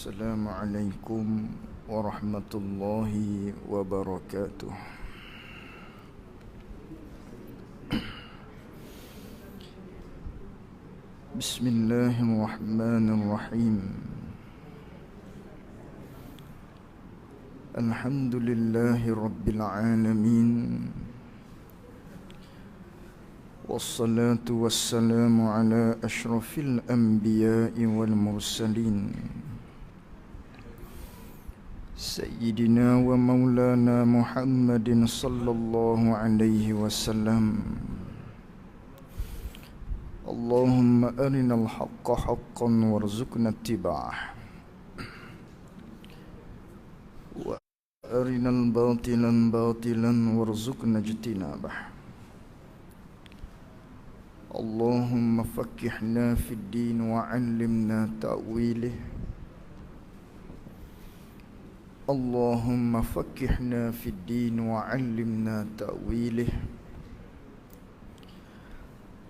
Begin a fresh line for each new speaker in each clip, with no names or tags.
Assalamualaikum warahmatullahi wabarakatuh. Bismillahirrahmanirrahim. Alhamdulillahi rabbil alamin. Wassalatu wassalamu ala ashrafil anbiya'i wal mursalin Sayyidina wa maulana Muhammadin sallallahu alaihi wasallam. Allahumma arinal haqqa haqqan warzuqna ittiba'ah wa arinal batilan batilan warzuqna ijtinabah. Allahumma fakkihna fid din wa 'allimna ta'wilih. Allahumma fakkihna fid din wa 'allimna ta'wilih.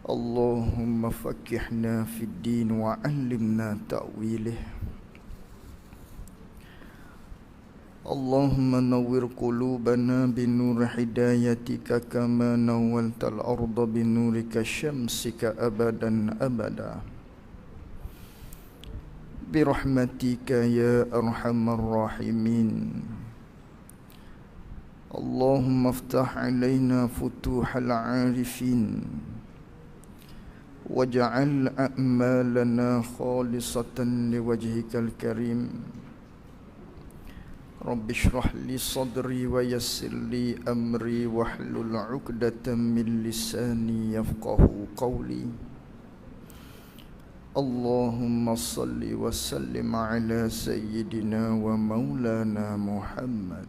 Allahumma fakkihna fid din wa 'allimna ta'wilih. Allahumma nawwir qulubana binur hidayatika kama nawwaltal arda binurika syamsika abadan abada. Birahmatika ya arhamar rahimin. Allahumma aftah alaina futuhal arifin waj'al a'malana khalisatan liwajhikal karim. Rabbi shrah li sadri wa yassir li amri wahlul 'uqdatam min lisani yafqahu qawli. Allahumma salli wa sallim ala sayyidina wa maulana Muhammad.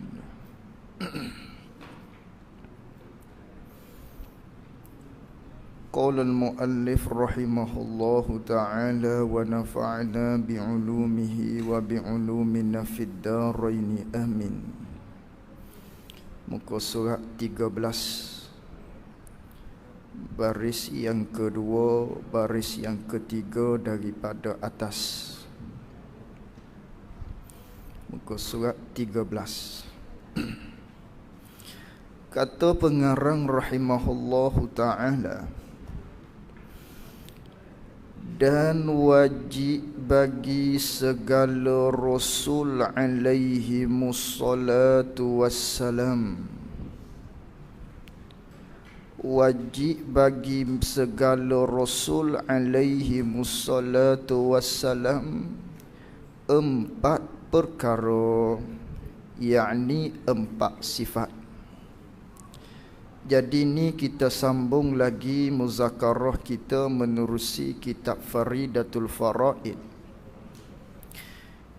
Qala al-muallif rahimahullahu ta'ala wa nafa'na bi'ulumihi wa bi'ulumina fid daraini amin. Muka surat 13, baris yang kedua, baris yang ketiga daripada atas. Muka surat 13. Kata pengarang rahimahullahu ta'ala, dan wajib bagi segala Rasul alaihi mussalatu wassalam, wajib bagi segala Rasul alaihi mussalatu wassalam 4 perkara, yakni 4 sifat. Jadi ni kita sambung lagi muzakarah kita menerusi kitab Faridatul Faraid,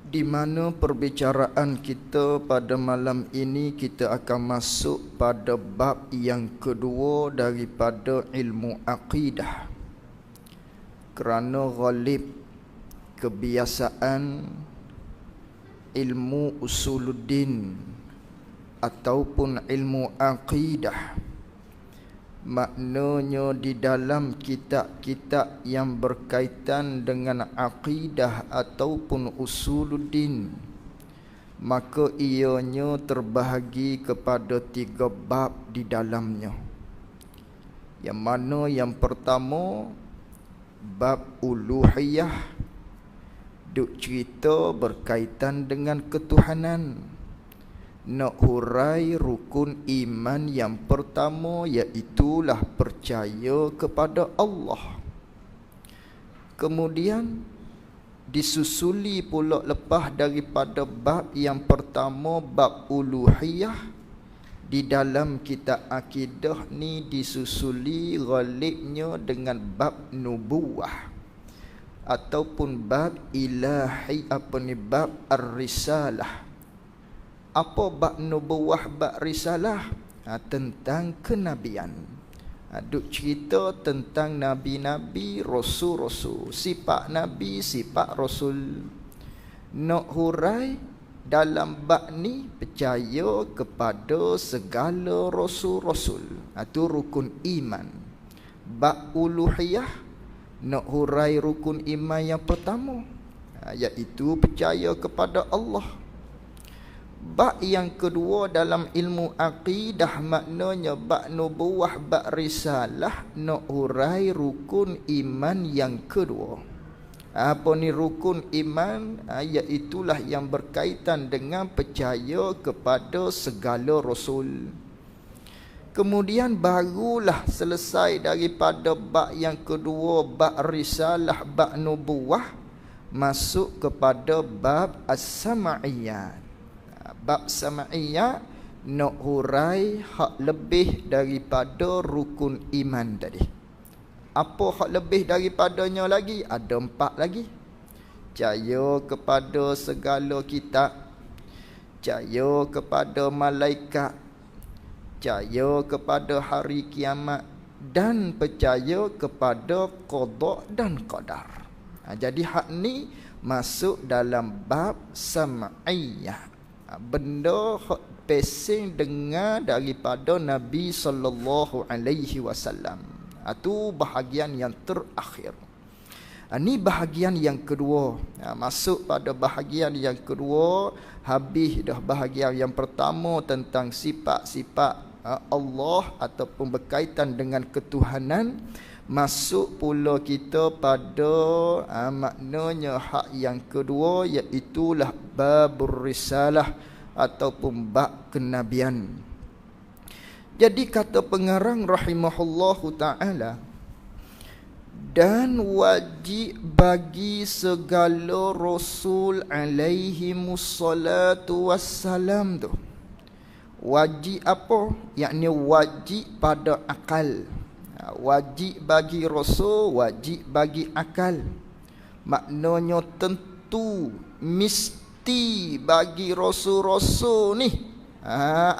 di mana perbicaraan kita pada malam ini kita akan masuk pada bab yang kedua daripada ilmu aqidah. Kerana ghalib kebiasaan ilmu usuluddin ataupun ilmu aqidah, maknanya di dalam kitab-kitab yang berkaitan dengan aqidah ataupun usuluddin, maka ianya terbahagi kepada 3 bab di dalamnya. Yang mana yang pertama, bab uluhiyah, duk cerita berkaitan dengan ketuhanan, nak hurai rukun iman yang pertama, iaitulah percaya kepada Allah. Kemudian disusuli pula lepas daripada bab yang pertama, bab uluhiyah, di dalam kitab akidah ni disusuli ghalibnya dengan bab nubuwah ataupun bab ilahi, bab ar-risalah. Apa bab nubuwah, bab risalah? Tentang kenabian. Duk cerita tentang nabi-nabi, rasul-rasul, sifat nabi, sifat rasul. Nak hurai dalam bab ni percaya kepada segala rasul-rasul. Itu rukun iman. Bab uluhiyah, nak hurai rukun iman yang pertama, iaitu percaya kepada Allah. Bab yang kedua dalam ilmu akidah maknanya bab nubuwah, bab risalah, nak hurai rukun iman yang kedua. Apa ni rukun iman? Iaitulah yang berkaitan dengan percaya kepada segala rasul. Kemudian barulah selesai daripada bab yang kedua, bab risalah, bab nubuwah, masuk kepada bab as-sam'iyat. Bab sam'iyat nak hurai hak lebih daripada rukun iman tadi. Apa hak lebih daripadanya lagi? Ada 4 lagi. Percaya kepada segala kitab, percaya kepada malaikat, percaya kepada hari kiamat, dan percaya kepada qada dan qadar. Jadi hak ni masuk dalam bab sam'iyah. Benda hak pesing dengar daripada Nabi sallallahu alaihi wasallam. Itu bahagian yang terakhir. Ini bahagian yang kedua. Masuk pada bahagian yang kedua. Habis dah bahagian yang pertama tentang sifat-sifat Allah ataupun berkaitan dengan ketuhanan. Masuk pula kita pada maknanya hak yang kedua, iaitulah babur risalah ataupun bab kenabian. Jadi kata pengarang rahimahullahu ta'ala, dan wajib bagi segala rasul alaihimussalatu wassalam tu. Wajib apa? Yakni wajib pada akal. Wajib bagi rasul, wajib bagi akal. Maknanya tentu, mesti bagi rasul-rasul ni.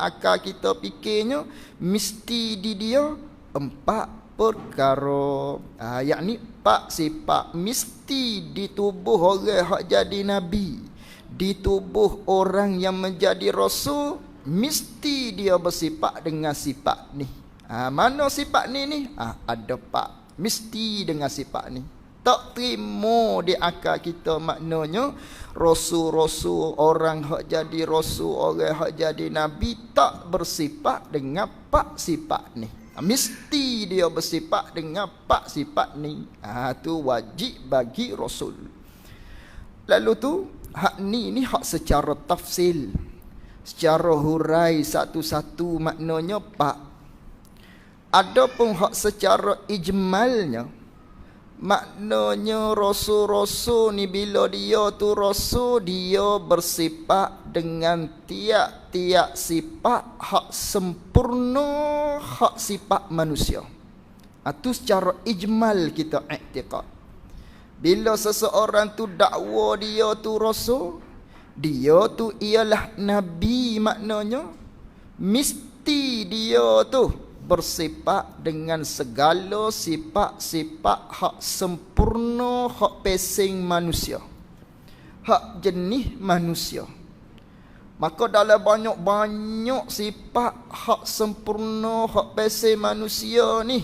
Akal kita fikirnya mesti di dia 4 perkara. Yakni 4 sifat mesti di tubuh orang hak jadi nabi, di tubuh orang yang menjadi rasul, mesti dia bersifat dengan sifat ni. Mana sifat ni? Ada 4. Mesti dengan sifat ni. Tak terima di akal kita maknanya rasul-rasul, orang hak jadi rasul, orang hak jadi nabi tak bersifat dengan 4 sifat ni. Mesti dia bersifat dengan 4 sifat ni. Tu wajib bagi rasul. Lalu tu hak ni hak secara tafsil, secara hurai satu-satu maknanya 4. Adapun hak secara ijmalnya, maknanya rasul-rasul ni bila dia tu rasul, dia bersifat dengan tiap-tiap sifat hak sempurna, hak sifat manusia. Itu secara ijmal kita i'tiqad. Bila seseorang tu dakwa dia tu rasul, dia tu ialah nabi, maknanya mesti dia tu bersifat dengan segala sifat-sifat hak sempurna, hak pesing manusia, hak jenis manusia. Maka dalam banyak-banyak sifat hak sempurna, hak pesing manusia ni,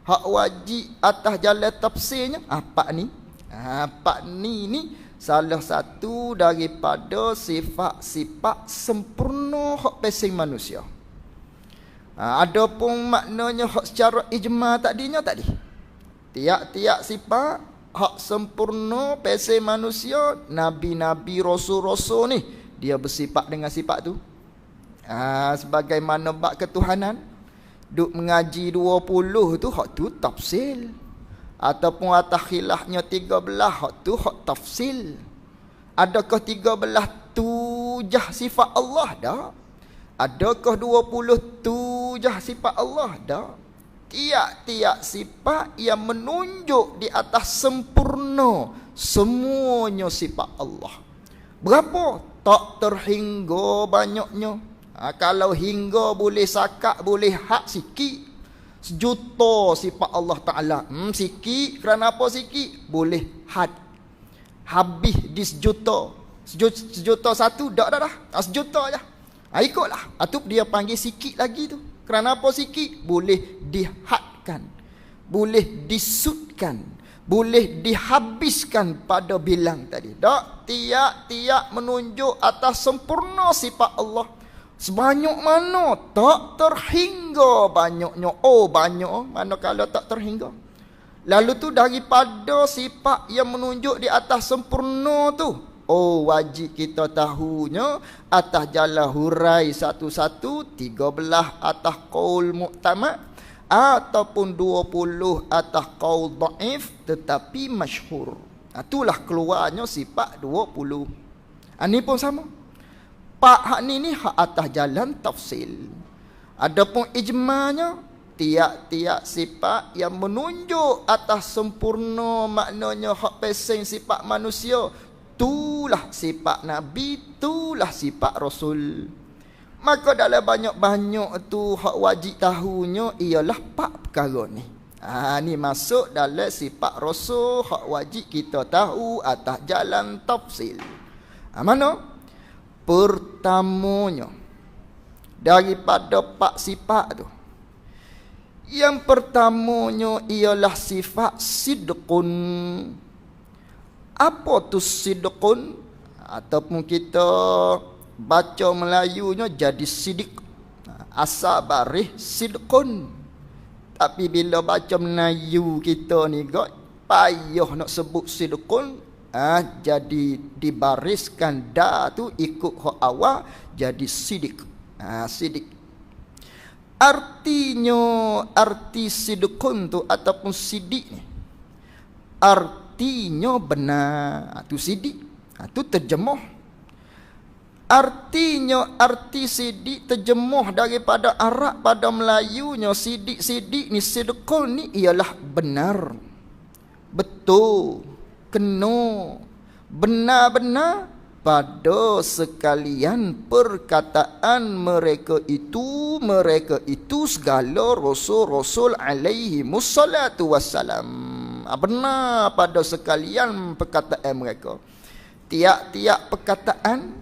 hak wajib atas jalan tafsirnya, apa ni? Apa ni salah satu daripada sifat-sifat sempurna hak pesing manusia. Adapun maknanya hak secara ijma tadinya tadi, tiap-tiap sifat hak sempurna pesing manusia, nabi-nabi, rasul-rasul ni dia bersifat dengan sifat tu. Sebagaimana bab ketuhanan, duk mengaji 20 tu hak tu tafsil, ataupun atas khilafnya 13 hak tu hak tafsil. Adakah 13 tu jah sifat Allah? Tak. Adakah 20 tu jah sifat Allah? Tak. Tiap-tiap sifat yang menunjuk di atas sempurna, semuanya sifat Allah. Berapa? Tak terhingga banyaknya. Kalau hingga boleh sakat, boleh hak sikit. 1 juta sifat Allah Ta'ala. Sikit, kerana apa sikit? Boleh had. Habis di 1 juta. 1 juta satu, dah. 1 juta je. Ikutlah. Itu dia panggil sikit lagi tu. Kerana apa sikit? Boleh dihadkan, boleh disudkan, boleh dihabiskan pada bilang tadi. Tak tiap-tiap menunjuk atas sempurna sifat Allah. Sebanyak mana tak terhingga banyaknya. Oh banyak, manakala tak terhingga. Lalu tu daripada sifat yang menunjuk di atas sempurna tu, oh wajib kita tahunya atas jalan hurai satu-satu, 13 atas qaul mu'tamad ataupun 20 atas qaul dhaif tetapi masyhur. Itulah keluarnya sifat 20. Ini pun sama. Pak hak ni hak atas jalan tafsil. Adapun ijma'nya tiap-tiap sifat yang menunjuk atas sempurna, maknanya hak pesing sifat manusia, itulah sifat Nabi, itulah sifat Rasul. Maka dalam banyak-banyak tu hak wajib tahunya ialah 4 perkara ni. Ni masuk dalam sifat Rasul, hak wajib kita tahu atas jalan tafsil. Mana? Pertamanya daripada 4 sifat tu, yang pertamanya ialah sifat sidqun. Apa tu sidqun? Ataupun kita baca Melayunya jadi sidik. Asal baris sidqun. Tapi bila baca Melayu kita ni payah nak sebut sidqun. Jadi dibariskan da tu ikut hak awal jadi sidik. Sidik. Artinya, arti sidqun tu ataupun sidik ni, artinya benar. Tu sidik. Tu terjemuh. Artinya, arti sidik terjemuh daripada Arab pada Melayunya. Sidik-sidik ni, sidqun ni ialah benar, betul, kena, benar-benar pada sekalian perkataan mereka itu segala rasul-rasul alaihi mussalatu wassalam. Benar pada sekalian perkataan mereka. Tiap-tiap perkataan,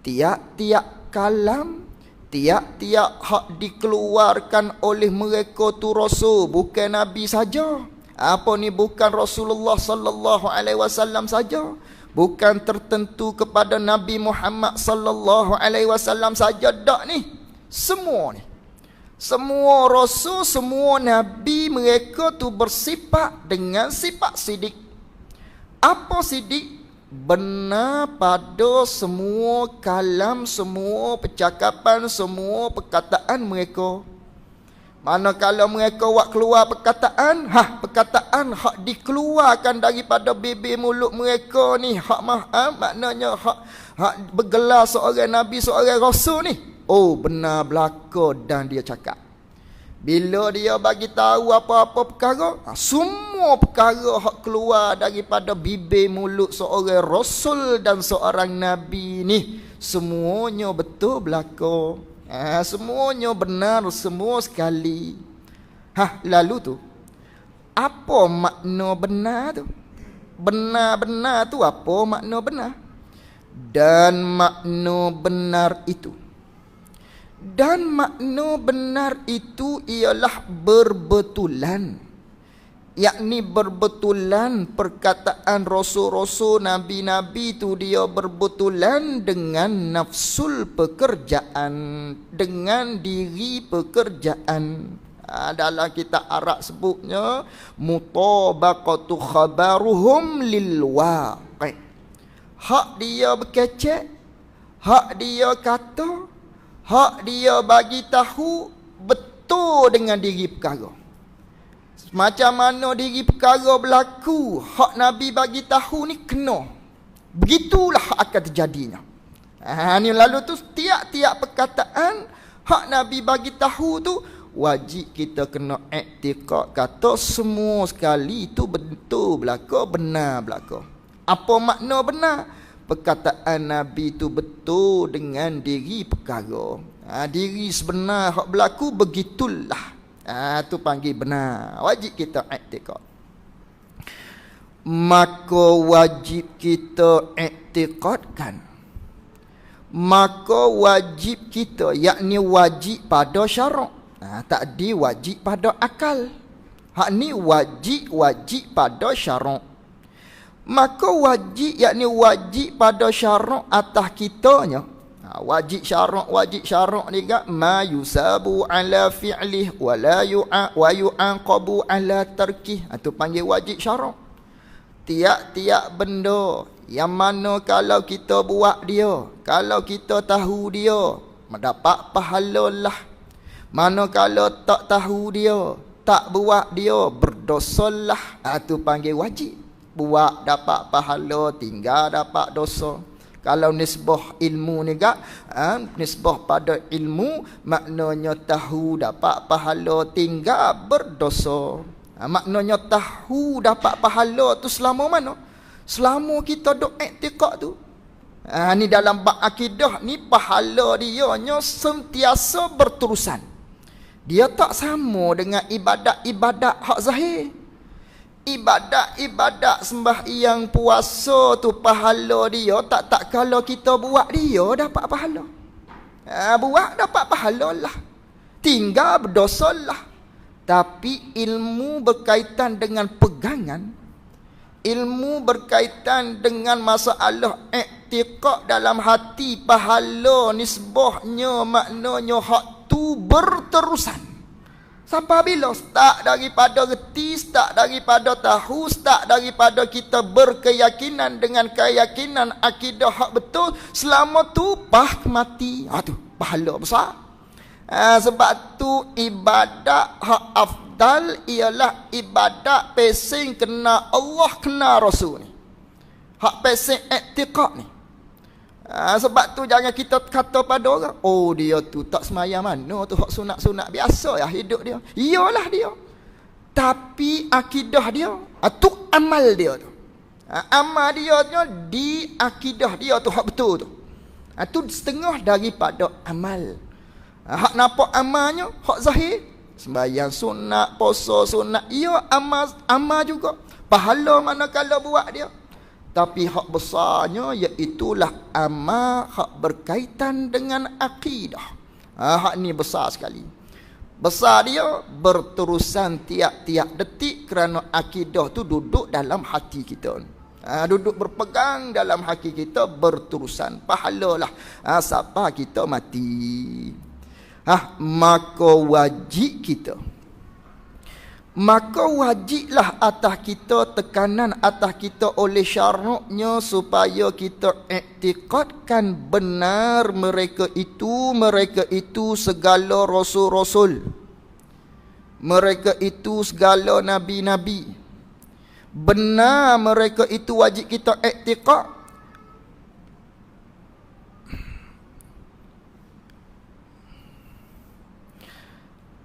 tiap-tiap kalam, tiap-tiap hak dikeluarkan oleh mereka tu rasul, bukan Nabi saja. Apa ni, bukan Rasulullah sallallahu alaihi wasallam saja. Bukan tertentu kepada Nabi Muhammad sallallahu alaihi wasallam saja dak ni. Semua ni. Semua rasul, semua nabi mereka tu bersifat dengan sifat sidik. Apa sidik? Benar pada semua kalam, semua percakapan, semua perkataan mereka. Manakala mereka buat keluar perkataan, perkataan hak dikeluarkan daripada bibir mulut mereka ni, maknanya hak bergelar seorang nabi, seorang rasul ni, oh benar belaka dan dia cakap. Bila dia bagi tahu apa-apa perkara, semua perkara hak keluar daripada bibir mulut seorang rasul dan seorang nabi ni, semuanya betul belaka. Semuanya benar, semua sekali. Lalu tu, apa makna benar tu? Benar-benar tu apa makna benar? Dan makna benar itu, dan makna benar itu ialah berbetulan. Yakni berbetulan perkataan rasul-rasul, nabi-nabi tu dia berbetulan dengan nafsul pekerjaan, dengan diri pekerjaan. Dalam kitab Arab sebutnya mutabaqatu khabaruhum lil waqi'. Hak dia berkecek, hak dia kata, hak dia bagi tahu betul dengan diri perkara. Macam mana diri perkara berlaku, hak Nabi bagi tahu ni kena. Begitulah akan terjadinya. Ni lalu tu tiap-tiap perkataan hak Nabi bagi tahu tu wajib kita kena iktikad kata semua sekali itu betul belaka, benar belaka. Apa makna benar? Perkataan Nabi itu betul dengan diri perkara. Diri sebenar hak berlaku begitulah. Tu panggil benar. Wajib kita iktikad. Maka wajib kita iktikadkan. Maka wajib kita, yakni wajib pada syarak. Tadi wajib pada akal. Hak ni wajib pada syarak. Maka wajib, yakni wajib pada syarak atas kitanya. Wajib syarak ni gak ma yusabu ala fi'lih wa la yu'aqabu ala tarkih. Itu panggil wajib syarak. Tiap-tiap benda yang mana kalau kita buat dia, kalau kita tahu dia, mendapat pahala lah. Mana kalau tak tahu dia, tak buat dia, berdosa lah. Itu panggil wajib. Buat dapat pahala, tinggal dapat dosa. Kalau nisbah ilmu ni gak, nisbah pada ilmu, maknanya tahu dapat pahala, tinggal berdosa. Maknanya tahu dapat pahala tu selama mana? Selama kita duk iktikad tu. Ni dalam bab akidah ni, pahala dia nya sentiasa berterusan. Dia tak sama dengan ibadat-ibadat hak zahir. Ibadat sembahyang, puasa tu pahala dia tak kalau kita buat dia dapat pahala. Buat dapat pahala lah. Tinggal berdosa lah. Tapi ilmu berkaitan dengan pegangan, ilmu berkaitan dengan masalah iktikad dalam hati, pahala nisbahnya maknanya hak tu berterusan. Sampai bila? Start daripada reti, start daripada tahu, start daripada kita berkeyakinan dengan keyakinan akidah hak betul, selama tu mati. Tu pahala besar. Sebab tu ibadat hak afdal ialah ibadat pesing kena Allah, kena Rasul ni. Hak pesing iktikad ni. Sebab tu jangan kita kata pada orang, oh dia tu tak semayang mana tu, hak sunat-sunat biasa ya hidup dia. Iyalah dia. Tapi akidah dia, tu amal dia tu. Amal dia di akidah dia tu hak betul tu. Tu setengah daripada amal. Hak nampak amalnya, hak zahir, sembahyang sunat, puasa sunat, ia amal juga. Pahala manakala buat dia. Tapi hak besarnya iaitulah amal hak berkaitan dengan akidah. Hak ni besar sekali. Besar dia berterusan tiap-tiap detik kerana akidah tu duduk dalam hati kita. Duduk berpegang dalam hati kita berterusan. Pahalalah sampai kita mati. Maka wajib kita. Maka wajiblah atas kita, tekanan atas kita oleh syaraknya supaya kita iktikadkan benar mereka itu segala rasul-rasul. Mereka itu segala nabi-nabi. Benar mereka itu wajib kita iktikad.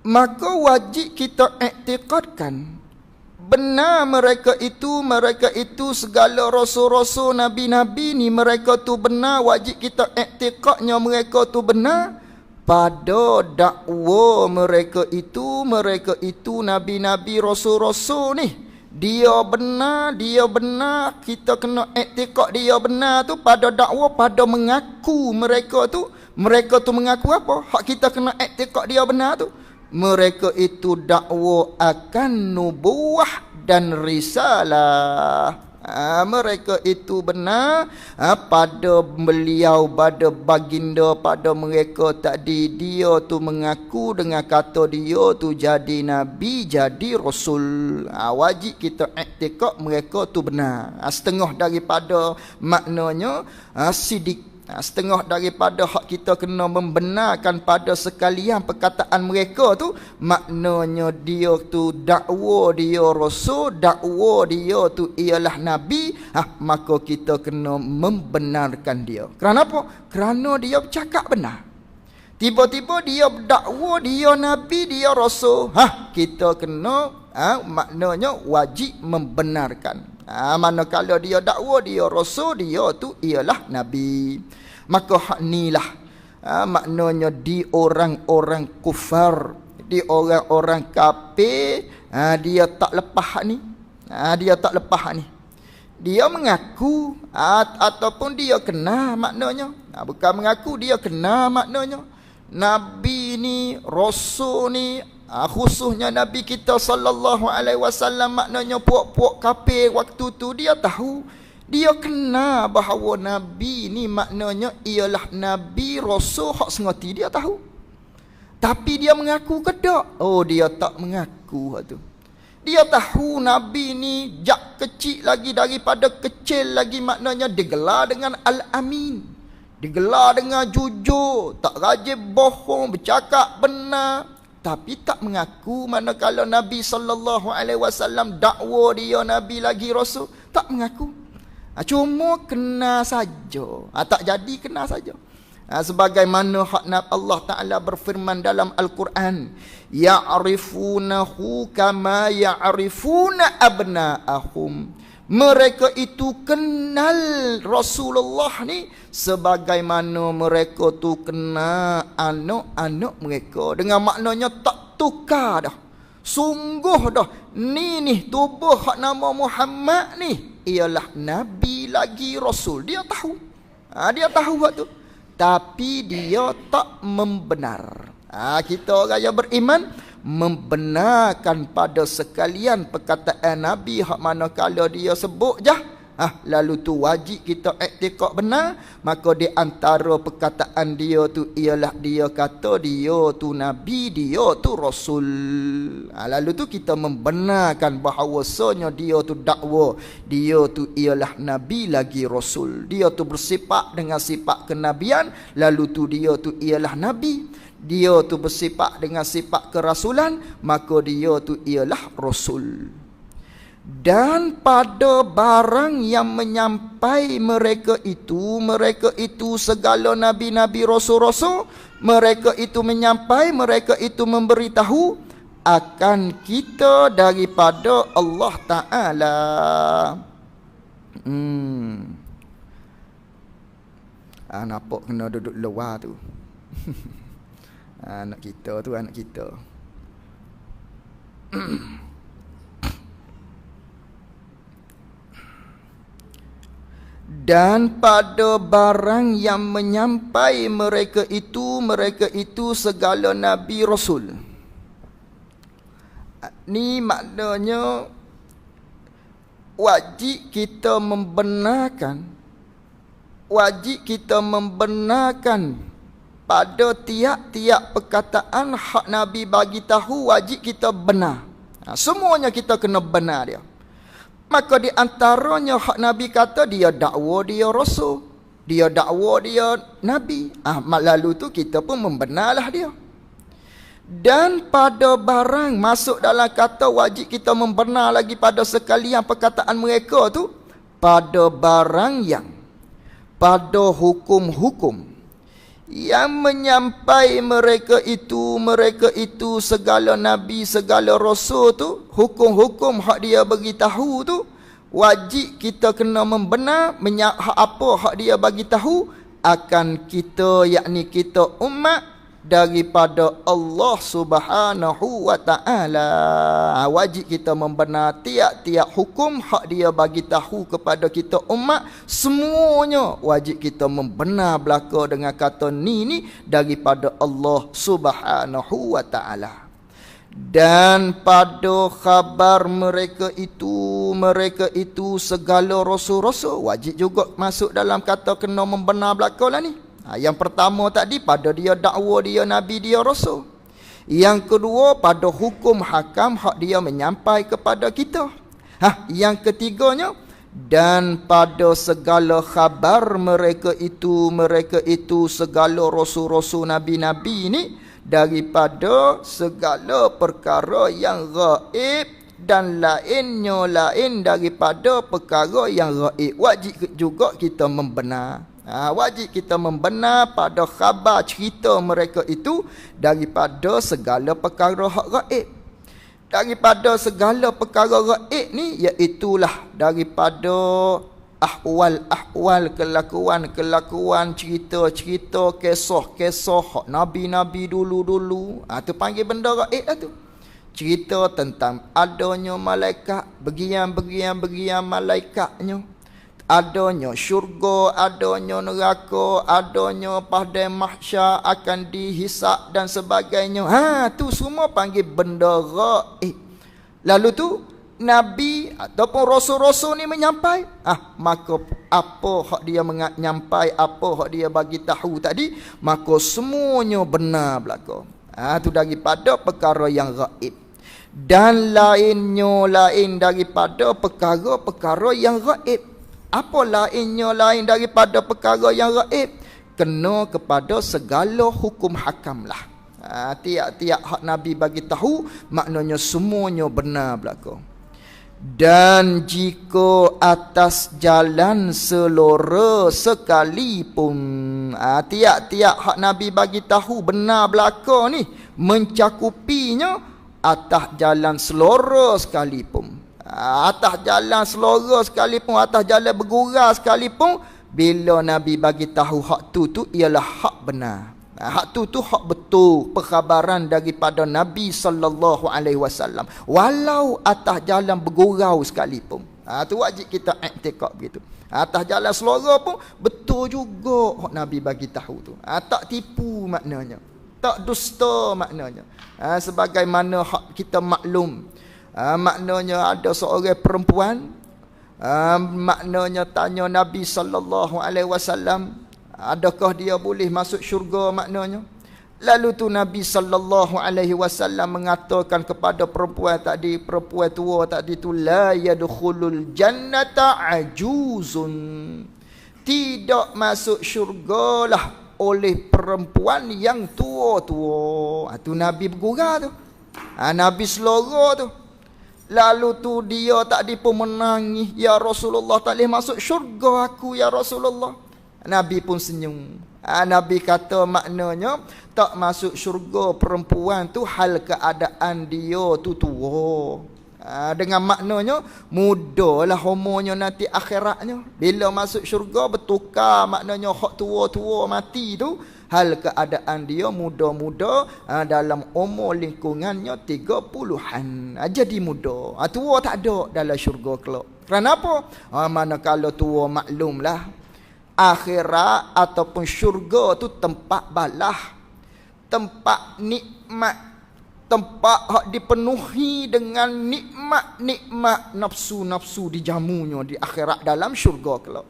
Maka wajib kita iktikadkan benar mereka itu segala rasul-rasul, nabi-nabi ni, mereka tu benar, wajib kita iktikadnya mereka tu benar pada dakwa mereka itu nabi-nabi, rasul-rasul ni. Dia benar, kita kena iktikad dia benar tu pada dakwa, pada mengaku mereka tu mengaku apa? Hak kita kena iktikad dia benar tu, mereka itu dakwa akan nubuwah dan risalah. Mereka itu benar pada beliau, pada baginda, pada mereka tadi. Dia tu mengaku dengan kata dia tu jadi nabi, jadi rasul. Wajib kita iktikad mereka tu benar. Setengah daripada maknanya sidik. Setengah daripada hak kita kena membenarkan pada sekalian perkataan mereka tu, maknanya dia tu dakwa dia rasul, dakwa dia tu ialah nabi, maka kita kena membenarkan dia. Kerana apa? Kerana dia bercakap benar. Tiba-tiba dia dakwa dia nabi, dia rasul, kita kena maknanya wajib membenarkan. Manakala dia dakwa dia rasul, dia tu ialah nabi, maka hak nilah maknanya di orang-orang kufar, di orang-orang kafir, dia tak lepas hak ni. Dia tak lepas hak ni. Dia mengaku ataupun dia kena maknanya. Bukan mengaku, dia kena maknanya. Nabi ni, rasul ni, Khususnya Nabi kita sallallahu alaihi wasallam, maknanya puak-puak kafir waktu tu dia tahu, dia kena bahawa Nabi ni maknanya ialah Nabi Rasul hak sengati, dia tahu. Tapi dia mengaku ke tak? Oh, dia tak mengaku hak tu. Dia tahu Nabi ni jak kecil lagi, daripada kecil lagi, maknanya digelar dengan Al-Amin, digelar dengan jujur, tak rajin bohong, bercakap benar. Tapi tak mengaku manakala Nabi sallallahu alaihi wasallam dakwa dia Nabi lagi Rasul, tak mengaku. Cuma kena saja. Tak jadi kena saja. Sebagaimana Allah Ta'ala berfirman dalam Al-Quran, ya'rifunahu kama ya'rifuna abna'ahum. Mereka itu kenal Rasulullah ni sebagaimana mereka tu kenal anak-anak mereka. Dengan maknanya tak tukar dah. Sungguh dah. Ni tubuh hak nama Muhammad ni ialah Nabi lagi Rasul. Dia tahu. Dia tahu hak tu. Tapi dia tak membenar. Kita orang yang beriman membenarkan pada sekalian perkataan Nabi hak manakala dia sebut jah, lalu tu wajib kita iktikad benar. Maka di antara perkataan dia tu ialah dia kata dia tu Nabi, dia tu Rasul. Lalu tu kita membenarkan bahawasanya dia tu dakwa, dia tu ialah Nabi lagi Rasul. Dia tu bersifat dengan sifat kenabian, lalu tu dia tu ialah Nabi. Dia tu bersifat dengan sifat kerasulan, maka dia tu ialah Rasul. Dan pada barang yang menyampai mereka itu segala nabi-nabi, rasul-rasul, mereka itu menyampai, mereka itu memberitahu akan kita daripada Allah Ta'ala. Nampak kena duduk luar tu. Anak kita tu, anak kita. Dan pada barang yang menyampai mereka itu segala Nabi Rasul. Ni maknanya wajib kita membenarkan pada tiap-tiap perkataan hak Nabi bagi tahu, wajib kita benar. Semuanya kita kena benar dia. Maka di antaranya hak Nabi kata dia dakwa dia Rasul, dia dakwa dia Nabi. Lalu tu kita pun membenarlah dia. Dan pada barang masuk dalam kata wajib kita membenar lagi pada sekalian perkataan mereka tu, pada barang yang, pada hukum-hukum yang menyampai mereka itu segala Nabi, segala Rasul tu, hukum-hukum hak dia bagi tahu tu, wajib kita kena membenar apa hak dia bagi tahu akan kita, yakni kita umat daripada Allah Subhanahu wa Ta'ala. Wajib kita membenar tiap-tiap hukum hak dia bagi tahu kepada kita umat, semuanya wajib kita membenar belaka dengan kata ni daripada Allah Subhanahu wa Ta'ala. Dan pada khabar mereka itu segala rasul-rasul, wajib juga masuk dalam kata kena membenar belaka lah ni. Yang pertama tadi pada dia dakwa dia Nabi, dia Rasul. Yang kedua pada hukum hakam hak dia menyampai kepada kita. Yang ketiganya, dan pada segala khabar mereka itu segala rasul-rasul, nabi-nabi ini, daripada segala perkara yang gaib dan lainnya daripada perkara yang gaib. Wajib juga kita membenar. Wajib kita membenar pada khabar cerita mereka itu daripada segala perkara hak gaib. Daripada segala perkara gaib ni, iaitulah daripada ahwal-ahwal, kelakuan-kelakuan, cerita-cerita, kisah-kisah hak nabi-nabi dulu-dulu. Tu panggil benda gaib lah tu. Cerita tentang adanya malaikat, begian malaikatnya. adanya syurga, adanya neraka, adanya padang mahsyar akan dihisap dan sebagainya. Tu semua panggil benda gaib. Lalu tu Nabi ataupun Rasul-Rasul ni menyampai, maka apa hak dia menyampai, apa hak dia bagi tahu tadi, maka semuanya benar belaka. Tu daripada perkara yang gaib. Dan lainnya lain daripada perkara-perkara yang gaib. Apa lainnya lain daripada perkara yang gaib? Kena kepada segala hukum hakam lah. Tiap-tiap hak Nabi bagi tahu, maknanya semuanya benar belaka. Dan jika atas jalan selora sekalipun, tiap-tiap hak Nabi bagi tahu benar belaka ni, mencakupinya atas jalan selora sekalipun. Atas jalan selora sekalipun, atas jalan bergurau sekalipun, bila Nabi bagi tahu hak tu ialah hak benar. Hak tu hak betul, perkhabaran daripada Nabi sallallahu alaihi wasallam. Walau atas jalan bergurau sekalipun. Tu wajib kita iktikad begitu. Atas jalan selora pun betul juga hak Nabi bagi tahu tu. Tak tipu maknanya. Tak dusta maknanya. Sebagaimana hak kita maklum. Maknanya ada seorang perempuan, maknanya tanya Nabi sallallahu alaihi wasallam, adakah dia boleh masuk syurga maknanya. Lalu tu Nabi sallallahu alaihi wasallam mengatakan kepada perempuan tua tadi tu, la yadkhulul jannata ajuzun, tidak masuk syurgalah oleh perempuan yang tua-tua. Tu Nabi bergurau tu. Nabi selora tu. Lalu tu dia tadi pun menangis, ya Rasulullah, tak boleh masuk syurga aku ya Rasulullah. Nabi pun senyum. Nabi kata maknanya tak masuk syurga perempuan tu hal keadaan dia tu tua. Dengan maknanya mudalah umurnya nanti akhiratnya. Bila masuk syurga bertukar maknanya hak tua-tua mati tu, hal keadaan dia muda-muda, dalam umur lingkungannya 30-an. Jadi muda. Tua tak ada dalam syurga kelak. Kerana apa? Manakala tua maklumlah, akhirat ataupun syurga tu tempat balah, tempat nikmat, tempat hak dipenuhi dengan nikmat-nikmat nafsu-nafsu dijamunya di akhirat dalam syurga kelak.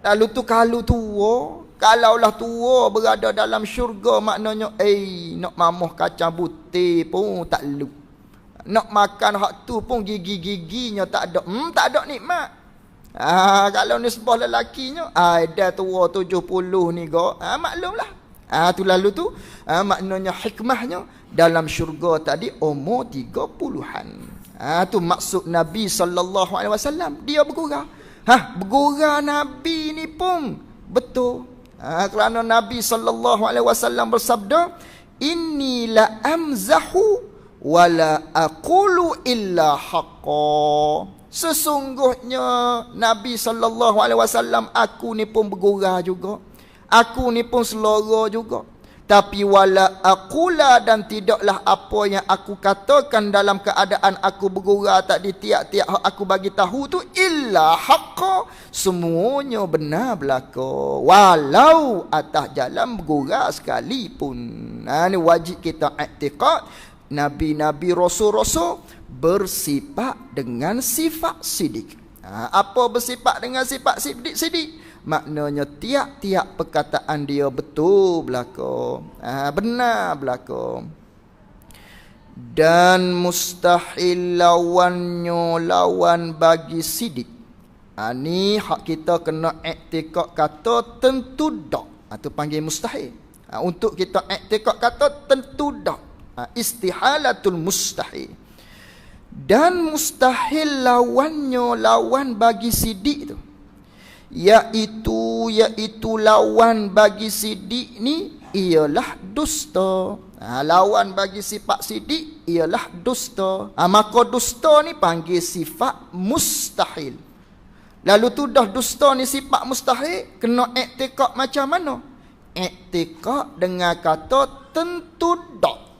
Lalu tu kalau tua, kalaulah tua berada dalam syurga, maknanya nak mamuh kacang putih pun tak lu. Nak makan hak tu pun gigi-giginya tak ada. Tak ada nikmat. Kalau nisbah lelakinya, dah tua 70 ni go, maklumlah. Tu lalu tu maknanya hikmahnya dalam syurga tadi umur 30-an. Tu maksud Nabi sallallahu alaihi wasallam, dia bergurau. Bergurau Nabi ni pun betul. Kerana Nabi sallallahu alaihi wasallam bersabda, inni la amzahu wa la aqulu illa haqqa. Sesungguhnya Nabi sallallahu alaihi wasallam, aku ni pun bergurau juga. Aku ni pun selora juga. Tapi wala aqula, dan tidaklah apa yang aku katakan dalam keadaan aku bergurau tadi, tiap-tiap aku bagi tahu tu illa haqqa, semuanya benar belaka, walau atas jalan bergurau sekalipun. Ni wajib kita iktikad. Nabi-nabi, rasul-rasul bersifat dengan sifat sidik. Apa bersifat dengan sifat sidik? Maknanya tiap-tiap perkataan dia betul belaka, benar belaka. Dan mustahil lawan bagi sidik. Ni hak kita kena iktikad kata tentu dak. Itu panggil mustahil. Untuk kita iktikad kata tentu dak. Istihalatul mustahil. Dan mustahil lawan bagi sidik tu, iaitu lawan bagi sidik ni ialah dusta. Lawan bagi sifat sidik ialah dusta. Maka dusta ni panggil sifat mustahil. Lalu tu dah dusta ni sifat mustahil, kena iktikad macam mana? Iktikad dengan kata tentu dak.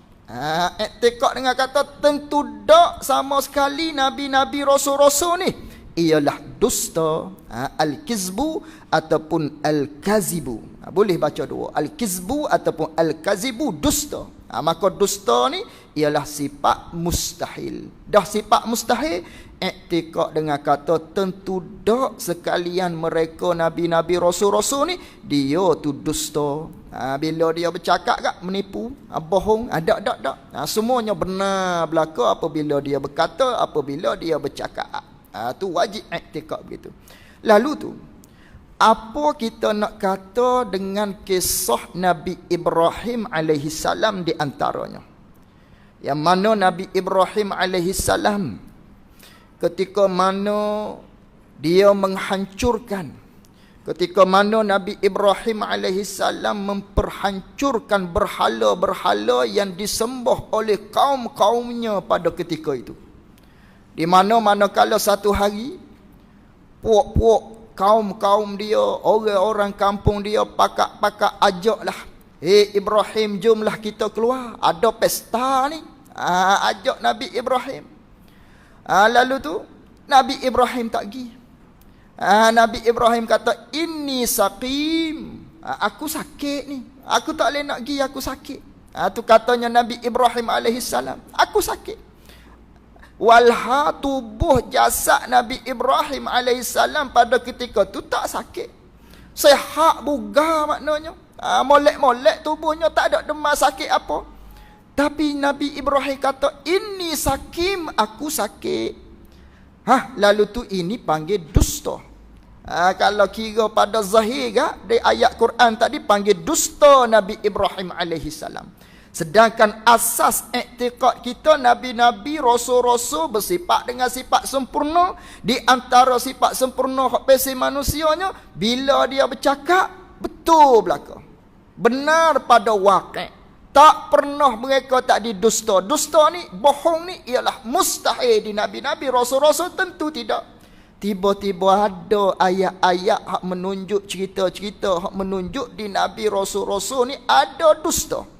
Iktikad dengan kata tentu dak, sama sekali nabi-nabi, rasul-rasul ni ialah dusta, al-kizbu ataupun al-kazibu. Boleh baca dua, al-kizbu ataupun al-kazibu, dusta. Maka dusta ni ialah sifat mustahil. Dah sifat mustahil, iktikad dengan kata tentu dak sekalian mereka nabi-nabi rasul-rasul ni dia tu dusta. Bila dia bercakap kat menipu, bohong, dak. Semuanya benar belaka apabila dia berkata, apabila dia bercakap. Tu wajib iktikad begitu. Lalu tu apa kita nak kata dengan kisah Nabi Ibrahim alaihi salam di antaranya? Yang mana Nabi Ibrahim alaihi salam ketika mana dia menghancurkan, ketika mana Nabi Ibrahim alaihi salam memperhancurkan berhala-berhala yang disembah oleh kaum-kaumnya pada ketika itu. Di mana manakala satu hari puak-puak kaum-kaum dia, orang-orang kampung dia pakak-pakak ajaklah, Ibrahim, jomlah kita keluar, ada pesta ni. Ajak Nabi Ibrahim. Lalu tu Nabi Ibrahim tak pergi. Nabi Ibrahim kata, inni saqim, aku sakit ni, aku tak boleh nak pergi, aku sakit. Tu katanya Nabi Ibrahim alaihissalam, aku sakit. Walha tubuh jasad Nabi Ibrahim alaihissalam pada ketika tu tak sakit, sehat bugar maknanya. Molek-molek tubuhnya, tak ada demam sakit apa. Tapi Nabi Ibrahim kata, inni sakim, aku sakit. Lalu tu ini panggil dusta. Kalau kira pada zahir di ayat Quran tadi panggil dusta Nabi Ibrahim alaihissalam. Sedangkan asas iktikad kita, nabi-nabi, rasul-rasul bersifat dengan sifat sempurna. Di antara sifat sempurna hak besi manusianya, bila dia bercakap betul belaka, benar pada wakil, tak pernah mereka tak didusta. Dusta ni, bohong ni ialah mustahil di nabi-nabi, rasul-rasul, tentu tidak. Tiba-tiba ada ayat-ayat hak menunjuk cerita-cerita hak menunjuk di nabi, rasul-rasul ni ada dusta.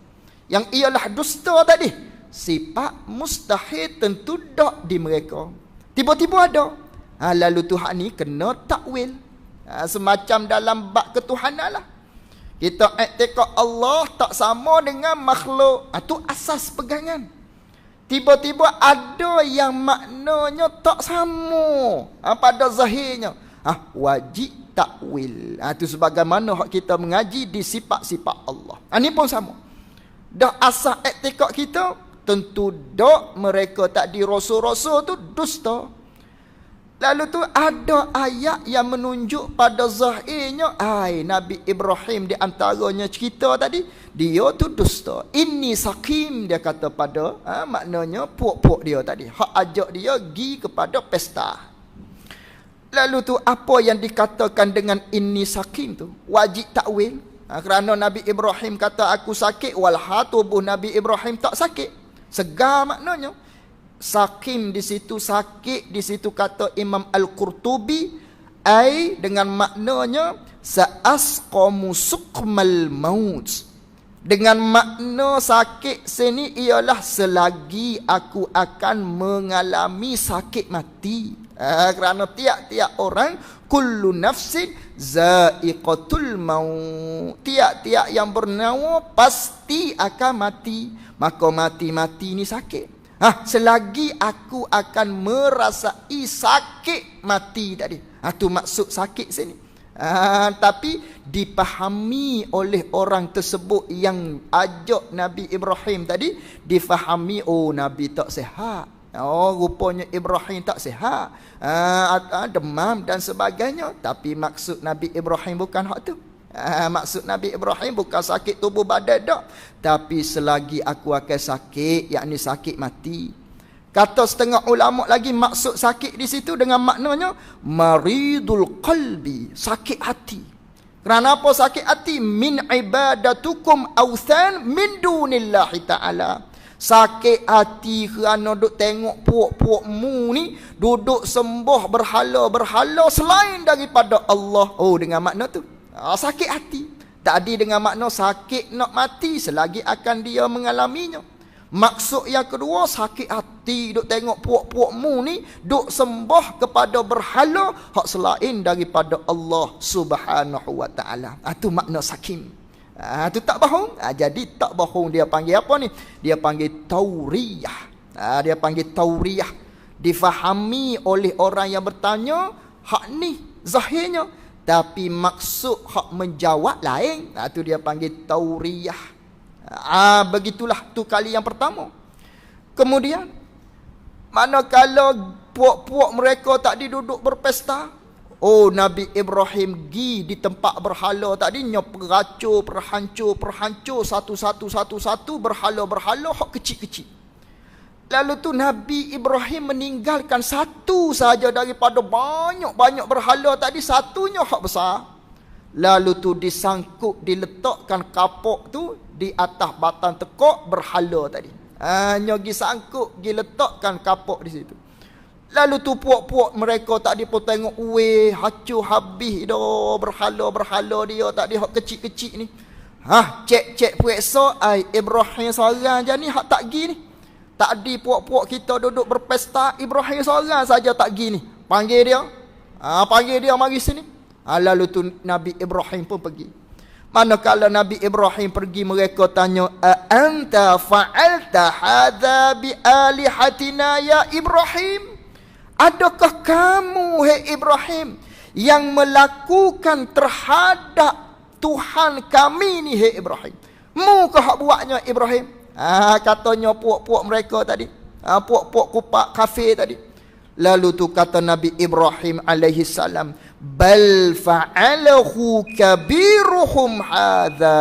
Yang ialah dusta tadi, sifat mustahil tentu tak di mereka. Tiba-tiba ada. Lalu Tuhan ni kena takwil. Semacam dalam bab ketuhanan lah. Kita iktikad Allah tak sama dengan makhluk. Itu asas pegangan. Tiba-tiba ada yang maknanya tak sama pada zahirnya. Wajib takwil. Itu sebagaimana kita mengaji di sifat-sifat Allah. Ini pun sama. Dah asal iktikad kita tentu dak mereka tak di rasul-rasul tu dusta. Lalu tu ada ayat yang menunjuk pada zahirnya Nabi Ibrahim di antaranya cerita tadi dia tu dusta. Inni sakim, dia kata pada maknanya puak-puak dia tadi hak ajak dia pergi kepada pesta. Lalu tu apa yang dikatakan dengan inni sakim tu wajib takwil. Kerana Nabi Ibrahim kata aku sakit, walha tubuh Nabi Ibrahim tak sakit, segar maknanya. Sakim di situ, sakit di situ kata Imam Al-Qurtubi dengan maknanya sa'asqamu suqmal maut. Dengan makna sakit sini ialah selagi aku akan mengalami sakit mati. Kerana tiap-tiap orang kullu nafsin za'iqatul maut, tiap-tiap yang bernyawa pasti akan mati. Maka mati-mati ni sakit. Selagi aku akan merasai sakit mati tadi. Tu maksud sakit sini. Tapi dipahami oleh orang tersebut yang ajak Nabi Ibrahim tadi, difahami Nabi tak sihat. Rupanya Ibrahim tak sihat, demam dan sebagainya. Tapi maksud Nabi Ibrahim bukan hak tu. Maksud Nabi Ibrahim bukan sakit tubuh badan tak, tapi selagi aku akan sakit, yakni sakit mati. Kata setengah ulama lagi, maksud sakit di situ dengan maknanya maridul qalbi, sakit hati. Kerana apa sakit hati? Min ibadatukum awthan min dunillahi ta'ala. Sakit hati kerana duk tengok puak-puakmu ni duduk sembah berhala-berhala selain daripada Allah. Dengan makna tu sakit hati. Tak ada dengan makna sakit nak mati selagi akan dia mengalaminya. Maksud yang kedua, sakit hati duk tengok puak-puakmu ni duk sembah kepada berhala hak selain daripada Allah Subhanahu wa taala. Itu makna sakim. Itu tak bohong. Jadi tak bohong dia panggil apa ni? Dia panggil tauriyah. Dia panggil tauriyah. Difahami oleh orang yang bertanya hak ni zahirnya, tapi maksud hak menjawab lain. Itu dia panggil tauriyah. Begitulah tu kali yang pertama. Kemudian manakala puak-puak mereka tadi duduk berpesta, Nabi Ibrahim pergi di tempat berhala tadi, nya perhancur satu-satu berhala-berhala hak kecil-kecil. Lalu tu Nabi Ibrahim meninggalkan satu saja daripada banyak-banyak berhala tadi, satunya hak besar. Lalu tu disangkut, diletakkan kapok tu di atas batang tekok berhala tadi. Hanya pergi sangkut, pergi letakkan kapok di situ. Lalu tu puak-puak mereka tadi pun tengok, hancur habis dah berhala-berhala dia tadi hak kecil-kecil ni. Cek-cek periksa, Ibrahim seorang je ni hak tak pergi ni. Tadi puak-puak kita duduk berpesta, Ibrahim seorang saja tak pergi ni. Panggil dia. Panggil dia mari sini. Lalu tu Nabi Ibrahim pun pergi. Manakala Nabi Ibrahim pergi, mereka tanya, anta fa'alta hadza bi alihatina ya Ibrahim? Adakah kamu, hai Ibrahim, yang melakukan terhadap Tuhan kami ni, hai Ibrahim? Mu kah buatnya Ibrahim? Katanya puak-puak mereka tadi, puak-puak kupak kafir tadi. Lalu tu kata Nabi Ibrahim alaihi salam, bal fa'alahu kabiruhum hadza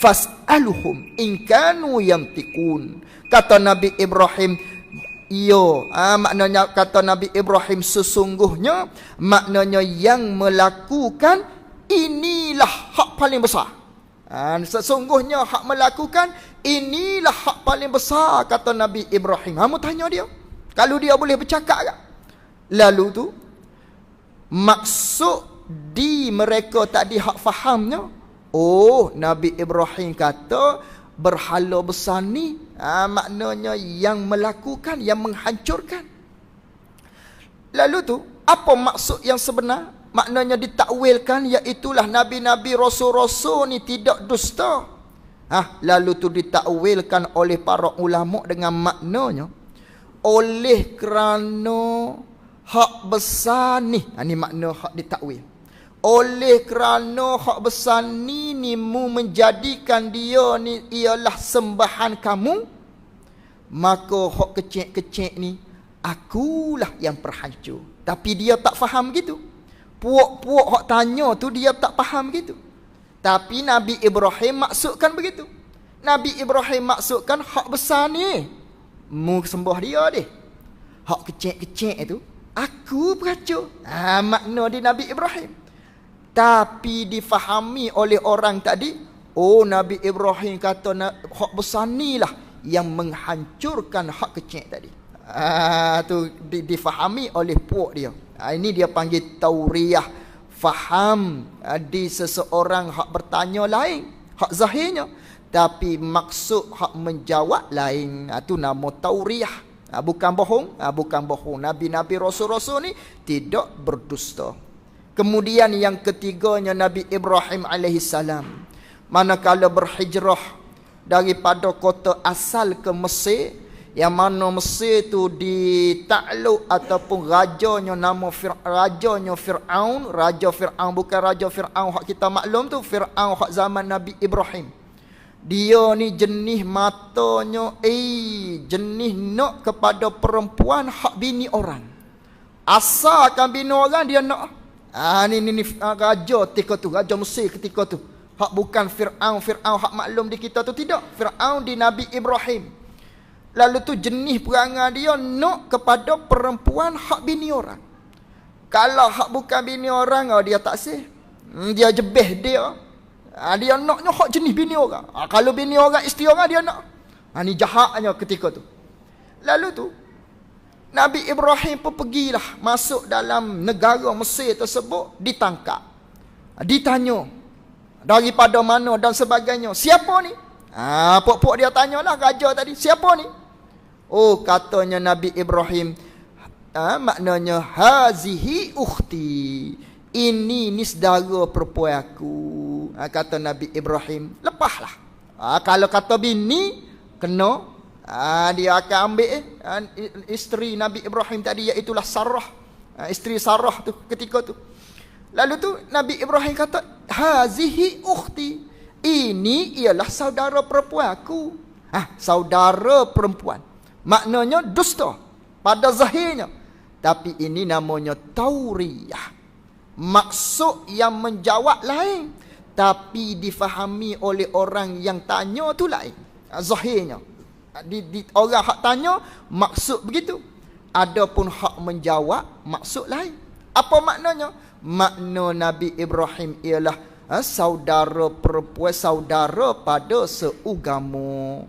fas'aluhum in kanu yantiqun. Kata Nabi Ibrahim, maknanya kata Nabi Ibrahim, sesungguhnya maknanya yang melakukan inilah hak paling besar. Sesungguhnya hak melakukan inilah hak paling besar, kata Nabi Ibrahim. Kamu tanya dia, kalau dia boleh bercakap tak? Lalu tu maksud di mereka tadi hak fahamnya, Nabi Ibrahim kata berhala besar ni maknanya yang melakukan, yang menghancurkan. Lalu tu apa maksud yang sebenar? Maknanya ditakwilkan, iaitulah nabi-nabi, rasul-rasul ni tidak dusta. Lalu tu ditakwilkan oleh para ulama dengan maknanya, oleh kerana hak besar ni, ni makna hak ditakwil. Oleh kerana hak besar ni mu menjadikan dia ni ialah sembahan kamu, maka hak kecil-kecil ni akulah yang perhancur. Tapi dia tak faham gitu. Puak-puak hak tanya tu dia tak faham gitu. Tapi Nabi Ibrahim maksudkan begitu. Nabi Ibrahim maksudkan hak besar ni mu sembah dia deh. Hak kecil-kecil tu aku perhancur. Makna di Nabi Ibrahim. Tapi difahami oleh orang tadi, Nabi Ibrahim kata hak besar ni lah yang menghancurkan hak kecil tadi. Tu difahami oleh puak dia. Ini dia panggil tauriyah. Faham di seseorang hak bertanya lain, hak zahirnya, tapi maksud hak menjawab lain. Itu nama tauriyah. Bukan bohong. Bukan bohong. Nabi-nabi, rasul-rasul ni tidak berdusta. Kemudian yang ketiganya, Nabi Ibrahim alaihissalam manakala berhijrah daripada kota asal ke Mesir, yang mana Mesir tu ditakluk ataupun rajanya nama rajanya Fir'aun. Raja Fir'aun, bukan raja Fir'aun hak kita maklum tu, Fir'aun hak zaman Nabi Ibrahim. Dia ni jenis matanya jenis nak kepada perempuan hak bini orang. Asalkan bini orang dia nak. Ni raja ketika tu, raja Mesir ketika tu. Hak bukan Fir'aun hak maklum di kita tu, tidak. Fir'aun di Nabi Ibrahim. Lalu tu jenis perangai dia nak kepada perempuan hak bini orang. Kalau hak bukan bini orang, dia tak sih. Dia jebeh dia. Dia naknya hak jenis bini orang. Kalau bini orang, isteri orang, dia nak. Ni jahatnya ketika tu. Lalu tu Nabi Ibrahim pun pergilah masuk dalam negara Mesir tersebut, ditangkap. Ditanya daripada mana dan sebagainya. Siapa ni? Pok-pok dia tanyalah raja tadi, siapa ni? Oh, katanya Nabi Ibrahim, maknanya hazihi ukhti. Ini ni saudara perempuan aku. Kata Nabi Ibrahim, lepaslah. Kalau kata bini, kena. Dia akan ambil isteri Nabi Ibrahim tadi, iaitulah Sarah. Isteri Sarah tu ketika tu. Lalu tu Nabi Ibrahim kata, hazihi ukhti. Ini ialah saudara perempuan aku. Saudara perempuan. Maknanya dusta pada zahirnya. Tapi ini namanya tauriyah. Maksud yang menjawab lain, tapi difahami oleh orang yang tanya tu lain. Zahirnya. Orang hak tanya, maksud begitu. Adapun hak menjawab, maksud lain. Apa maknanya? Makna Nabi Ibrahim ialah saudara perempuan, saudara pada seugama,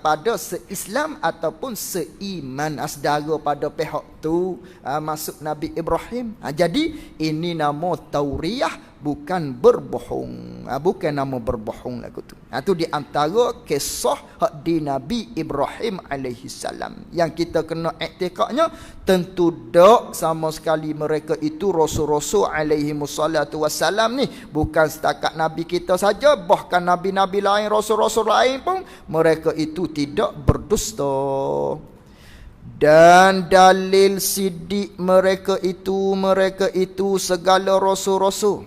pada seislam ataupun seiman, saudara pada pihak tu, masuk Nabi Ibrahim. Jadi ini nama tauriyah, bukan berbohong. Bukan nama berbohong lagu tu. Tu di antara kisah di Nabi Ibrahim alaihi salam yang kita kena iktikadnya. Tentu dak sama sekali mereka itu rasul-rasul alaihi wassalatu wassalam ni bukan setakat nabi kita saja, bahkan nabi-nabi lain, rasul-rasul lain pun mereka itu tidak berdusta. Dan dalil sidik mereka itu segala rasul-rasul.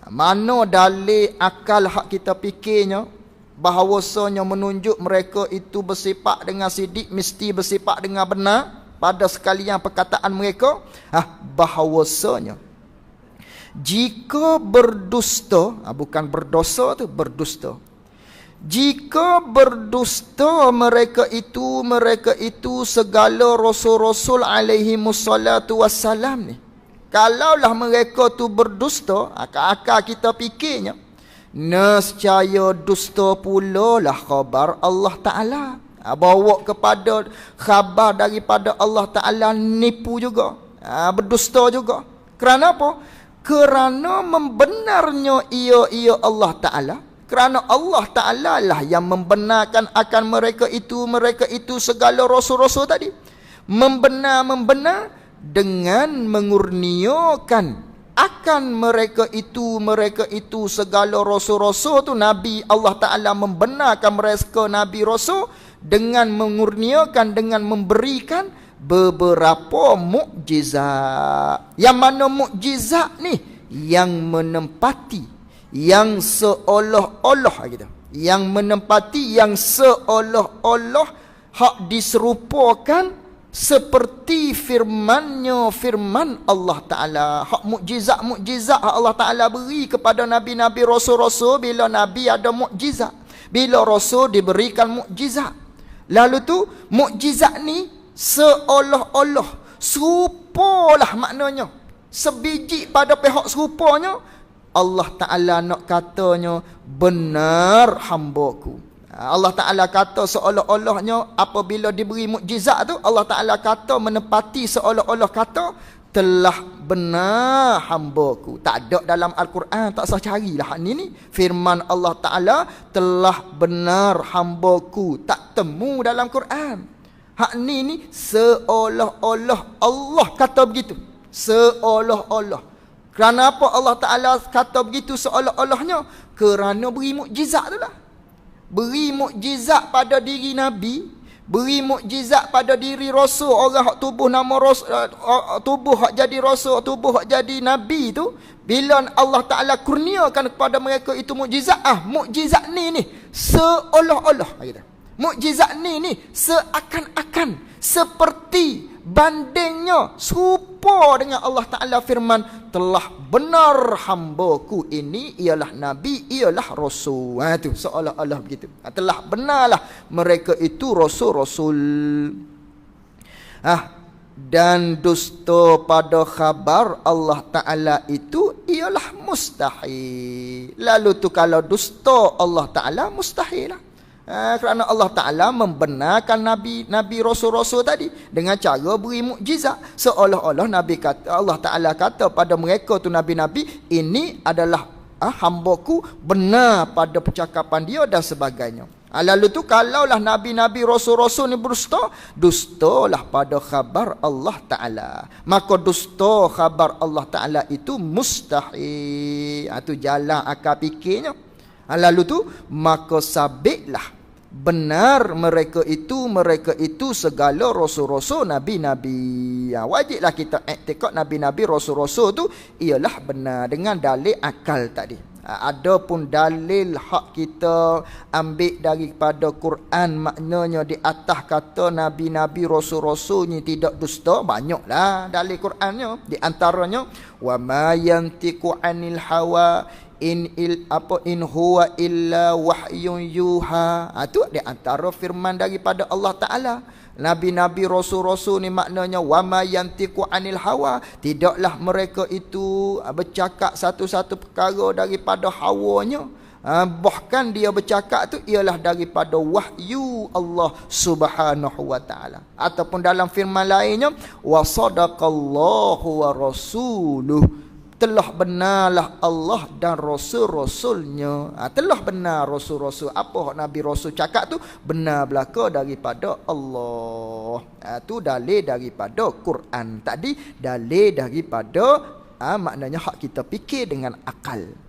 Mana dalil akal hak kita fikirnya bahawasanya menunjuk mereka itu bersifat dengan sidik, mesti bersifat dengan benar pada sekalian perkataan mereka. Bahawasanya jika berdusta, bukan berdosa tu, berdusta. Jika berdusta mereka itu segala rasul-rasul alaihi wassalatu wassalam ni. Kalaulah mereka tu berdusta, akal kita fikirnya, nescaya dusta pula lah khabar Allah Ta'ala. Bawa kepada khabar daripada Allah Ta'ala, nipu juga, berdusta juga. Kerana apa? Kerana membenarnya ia Allah Ta'ala. Kerana Allah Ta'ala lah yang membenarkan akan mereka itu segala rasul-rasul tadi. Membenar dengan mengurniakan akan mereka itu segala rasul-rasul tu. Nabi Allah Ta'ala membenarkan mereka Nabi Rasul dengan mengurniakan, dengan memberikan beberapa mukjizat. Yang mana mukjizat ni yang menempati, yang seolah-olah gitu, yang menempati, yang seolah-olah hak diserupakan seperti firman Allah Ta'ala. Hak mukjizat Allah Ta'ala beri kepada nabi-nabi, rasul-rasul. Bila nabi ada mukjizat, bila rasul diberikan mukjizat, lalu tu mukjizat ni seolah-olah serupalah, maknanya sebiji pada pihak serupanya. Allah Ta'ala nak katanya, benar hambaku. Allah Ta'ala kata seolah-olahnya apabila diberi mukjizat tu, Allah Ta'ala kata menepati seolah-olah kata, telah benar hambaku. Tak ada dalam Al-Quran, tak usah carilah ni. Firman Allah Ta'ala, telah benar hambaku, tak temu dalam Quran. Hak ni seolah-olah Allah kata begitu. Seolah-olah. Kerana apa Allah Ta'ala kata begitu seolah-olahnya? Kerana beri mukjizat tu lah. Beri mukjizat pada diri Nabi, beri mukjizat pada diri Rasul. Orang hak tubuh nama Rasul, tubuh hak jadi Rasul, tubuh hak jadi Nabi tu, bila Allah Ta'ala kurniakan kepada mereka itu mukjizat, mukjizat ni seolah-olah. Mukjizat ni seakan-akan, seperti, bandingnya, serupa dengan Allah Ta'ala firman, telah benar hambaku ini ialah Nabi, ialah Rasul. Tu seolah-olah begitu. Telah benarlah mereka itu Rasul-Rasul. Dan dusta pada khabar Allah Ta'ala itu ialah mustahil. Lalu tu kalau dusta Allah Ta'ala, mustahil lah. Kerana Allah Ta'ala membenarkan Nabi Rasul-Rasul tadi dengan cara beri mukjizat. Seolah-olah Nabi kata, Allah Ta'ala kata pada mereka tu Nabi-Nabi, ini adalah hambaku, benar pada percakapan dia dan sebagainya. Lalu tu kalaulah nabi-nabi rasul-rasul ni berdusta, dustalah pada khabar Allah Taala. Maka dusta khabar Allah Taala itu mustahil. Tu jalan akal fikirnya. Lalu tu maka sabitlah benar mereka itu segala rasul-rasul nabi-nabi. Wajiblah kita iktikad nabi-nabi rasul-rasul tu ialah benar dengan dalil akal tadi. Ada pun dalil hak kita ambil daripada Quran, maknanya di atas kata nabi-nabi rasul-rasul ni tidak dusta, banyaklah dalil Qurannya. Di antaranya wa ma yantiqu anil hawa in huwa illa wahyun yuha. Itu di antara firman daripada Allah Taala. Nabi-nabi rasul-rasul ni maknanya wama yantiqu anil hawa, tidaklah mereka itu bercakap satu-satu perkara daripada hawanya. Bahkan dia bercakap tu ialah daripada wahyu Allah Subhanahu wa taala. Ataupun dalam firman lainnya wa sadaqallahu wa rasuluh, telah benarlah Allah dan Rasul-Rasulnya. Telah benar Rasul-Rasul. Apa Nabi Rasul cakap tu benar belaka daripada Allah. Tu dalil daripada Quran tadi, dalil daripada maknanya hak kita fikir dengan akal.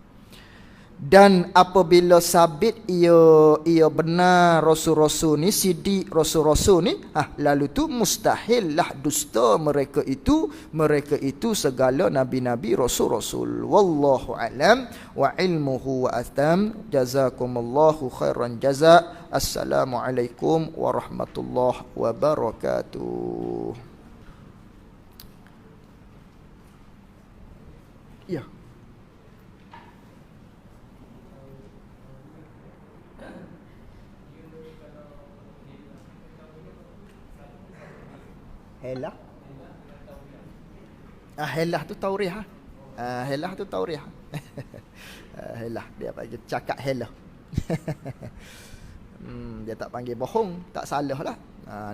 Dan apabila sabit ia benar rasul-rasul ni, sidik rasul-rasul ni, lalu tu mustahillah dusta mereka itu segala nabi-nabi rasul-rasul. Wallahu alam wa ilmuhu wa atham. Jazakumullahu khairan jazaa. Assalamualaikum warahmatullahi wabarakatuh. Ya. Helah. Helah tu taurih. Helah tu taurih. Helah dia panggil cakap helah. Dia tak panggil bohong, tak salah lah.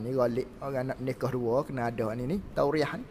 Ni galik orang nak nikah dua kena ada ni taurih ni.